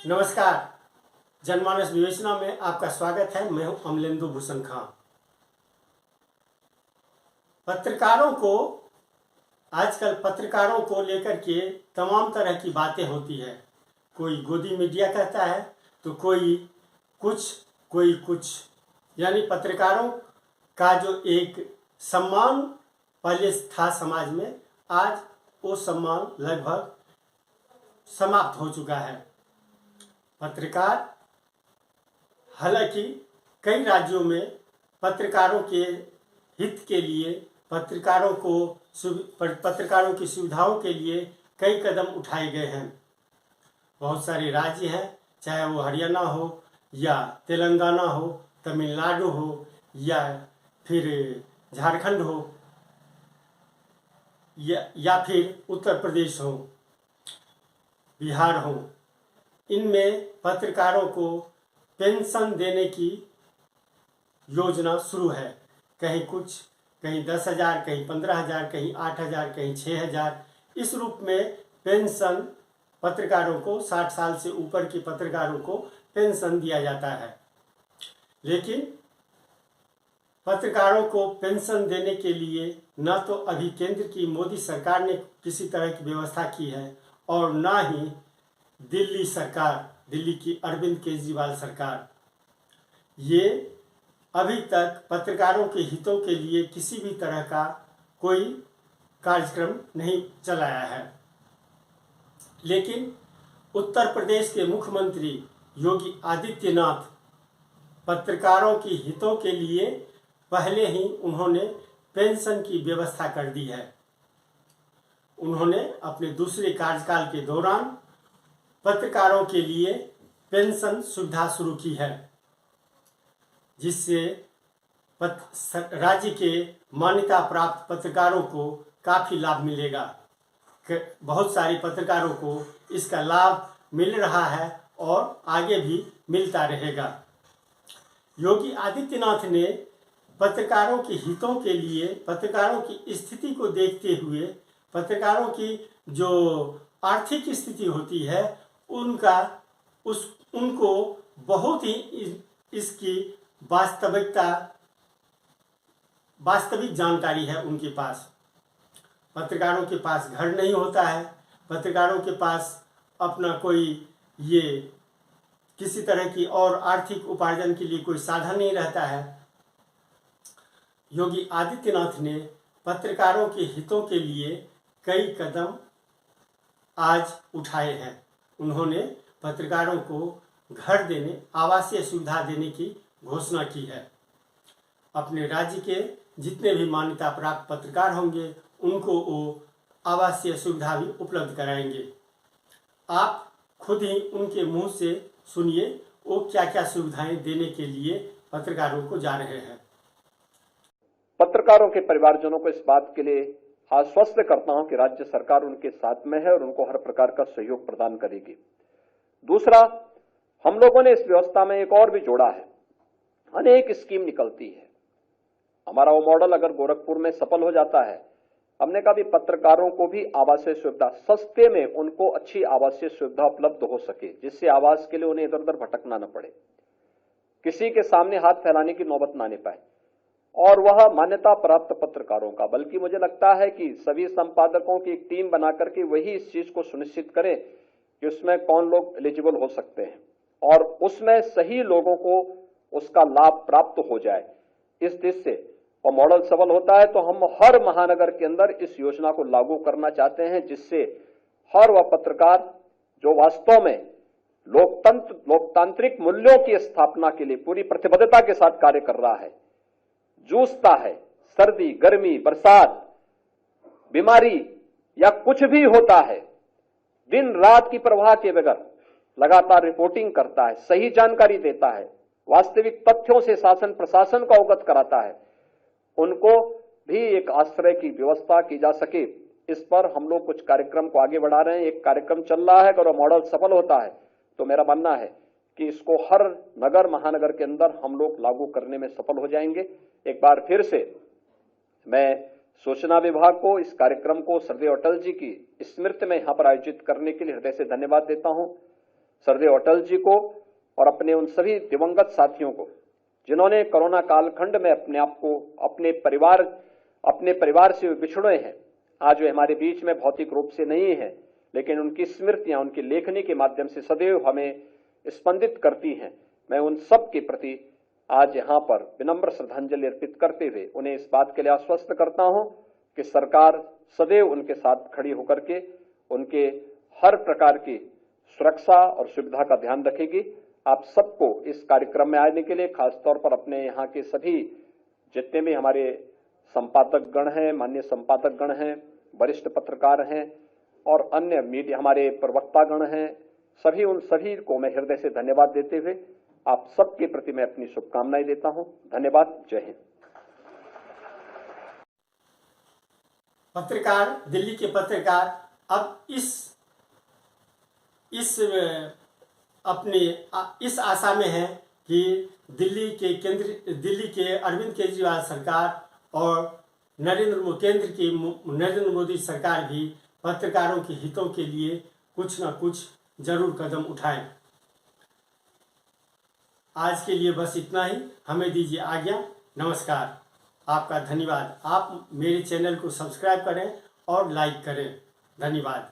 नमस्कार। जनमानस विवेचना में आपका स्वागत है। मैं हूं अमलेंदु भूषण खां। पत्रकारों को आजकल पत्रकारों को लेकर के तमाम तरह की बातें होती है। कोई गोदी मीडिया कहता है तो कोई कुछ, यानी पत्रकारों का जो एक सम्मान पहले था समाज में, आज वो सम्मान लगभग समाप्त हो चुका है। पत्रकार, हालांकि कई राज्यों में पत्रकारों के हित के लिए, पत्रकारों की सुविधाओं के लिए कई कदम उठाए गए हैं। बहुत सारे राज्य हैं, चाहे वो हरियाणा हो या तेलंगाना हो, तमिलनाडु हो या फिर झारखंड हो या फिर उत्तर प्रदेश हो, बिहार हो, इनमें पत्रकारों को पेंशन देने की योजना शुरू है। कहीं 10,000, कहीं 15,000, कहीं 8,000, कहीं 6,000, इस रूप में पेंशन पत्रकारों को, 60 साल से ऊपर के पत्रकारों को पेंशन दिया जाता है। लेकिन पत्रकारों को पेंशन देने के लिए न तो अभी केंद्र की मोदी सरकार ने किसी तरह की व्यवस्था की है और न ही दिल्ली की अरविंद केजरीवाल सरकार, ये अभी तक पत्रकारों के हितों के लिए किसी भी तरह का कोई कार्यक्रम नहीं चलाया है। लेकिन उत्तर प्रदेश के मुख्यमंत्री योगी आदित्यनाथ पत्रकारों के हितों के लिए पहले ही उन्होंने पेंशन की व्यवस्था कर दी है। उन्होंने अपने दूसरे कार्यकाल के दौरान पत्रकारों के लिए पेंशन सुविधा शुरू की है, जिससे राज्य के मान्यता प्राप्त पत्रकारों को काफ़ी लाभ मिलेगा। बहुत सारे पत्रकारों को इसका लाभ मिल रहा है और आगे भी मिलता रहेगा। योगी आदित्यनाथ ने पत्रकारों के हितों के लिए, पत्रकारों की स्थिति को देखते हुए, पत्रकारों की जो आर्थिक स्थिति होती है उनको बहुत ही इसकी वास्तविक जानकारी है उनके पास। पत्रकारों के पास घर नहीं होता है, पत्रकारों के पास अपना कोई किसी तरह की और आर्थिक उपार्जन के लिए कोई साधन नहीं रहता है। योगी आदित्यनाथ ने पत्रकारों के हितों के लिए कई कदम आज उठाए हैं। उन्होंने पत्रकारों को घर देने, आवासीय सुविधा देने की घोषणा की है। अपने राज्य के जितने भी मान्यता प्राप्त पत्रकार होंगे उनको वो आवासीय सुविधा भी उपलब्ध कराएंगे। आप खुद ही उनके मुंह से सुनिए वो क्या क्या सुविधाएं देने के लिए पत्रकारों को जा रहे हैं। पत्रकारों के परिवारजनों को इस बात के लिए आश्वस्त करता हूं कि राज्य सरकार उनके साथ में है और उनको हर प्रकार का सहयोग प्रदान करेगी। दूसरा, हम लोगों ने इस व्यवस्था में एक और भी जोड़ा है। अनेक स्कीम निकलती है। हमारा वो मॉडल अगर गोरखपुर में सफल हो जाता है, हमने कहा भी पत्रकारों को भी आवासीय सुविधा, सस्ते में उनको अच्छी आवासीय सुविधा उपलब्ध हो सके, जिससे आवास के लिए उन्हें इधर उधर भटकना न पड़े, किसी के सामने हाथ फैलाने की नौबत ना आने पाए। और वह मान्यता प्राप्त पत्रकारों का, बल्कि मुझे लगता है कि सभी संपादकों की एक टीम बनाकर के वही इस चीज को सुनिश्चित करें कि उसमें कौन लोग एलिजिबल हो सकते हैं और उसमें सही लोगों को उसका लाभ प्राप्त हो जाए। इस दिशा से और मॉडल सफल होता है तो हम हर महानगर के अंदर इस योजना को लागू करना चाहते हैं, जिससे हर वह पत्रकार जो वास्तव में लोकतांत्रिक मूल्यों की स्थापना के लिए पूरी प्रतिबद्धता के साथ कार्य कर रहा है, जूझता है, सर्दी, गर्मी, बरसात, बीमारी या कुछ भी होता है, दिन रात की परवाह के बगैर लगातार रिपोर्टिंग करता है, सही जानकारी देता है, वास्तविक तथ्यों से शासन प्रशासन को अवगत कराता है, उनको भी एक आश्रय की व्यवस्था की जा सके। इस पर हम लोग कुछ कार्यक्रम को आगे बढ़ा रहे हैं। एक कार्यक्रम चल रहा है, अगर मॉडल सफल होता है तो मेरा मानना है कि इसको हर नगर महानगर के अंदर हम लोग लागू करने में सफल हो जाएंगे। एक बार फिर से मैं सूचना विभाग को इस कार्यक्रम को श्रद्धेय अटल जी की स्मृति में यहां पर आयोजित करने के लिए हृदय से धन्यवाद देता हूं। सरदेव अटल जी को और अपने उन सभी दिवंगत साथियों को जिन्होंने कोरोना कालखंड में अपने आप को अपने परिवार से बिछड़े हैं। आज वे हमारे बीच में भौतिक रूप से नहीं है, लेकिन उनकी स्मृतियां उनकी लेखनी के माध्यम से सदैव हमें स्पंदित करती हैं। मैं उन सब के प्रति आज यहाँ पर विनम्र श्रद्धांजलि अर्पित करते हुए उन्हें इस बात के लिए आश्वस्त करता हूं कि सरकार सदैव उनके साथ खड़ी होकर के उनके हर प्रकार की सुरक्षा और सुविधा का ध्यान रखेगी। आप सबको इस कार्यक्रम में आने के लिए खासतौर पर अपने यहाँ के सभी जितने भी हमारे संपादक गण हैं, माननीय संपादक गण हैं, वरिष्ठ पत्रकार हैं और अन्य मीडिया हमारे प्रवक्ता गण हैं, उन सभी को मैं हृदय से धन्यवाद देते हुए आप सबके प्रति मैं अपनी शुभकामनाएं देता हूं। धन्यवाद। जय हिंद। पत्रकार, दिल्ली के पत्रकार अब इस आशा में है कि दिल्ली के अरविंद केजरीवाल सरकार और नरेंद्र मोदी सरकार भी पत्रकारों के हितों के लिए कुछ न कुछ जरूर कदम उठाएं। आज के लिए बस इतना ही। हमें दीजिए आज्ञा। नमस्कार। आपका धन्यवाद। आप मेरे चैनल को सब्सक्राइब करें और लाइक करें। धन्यवाद।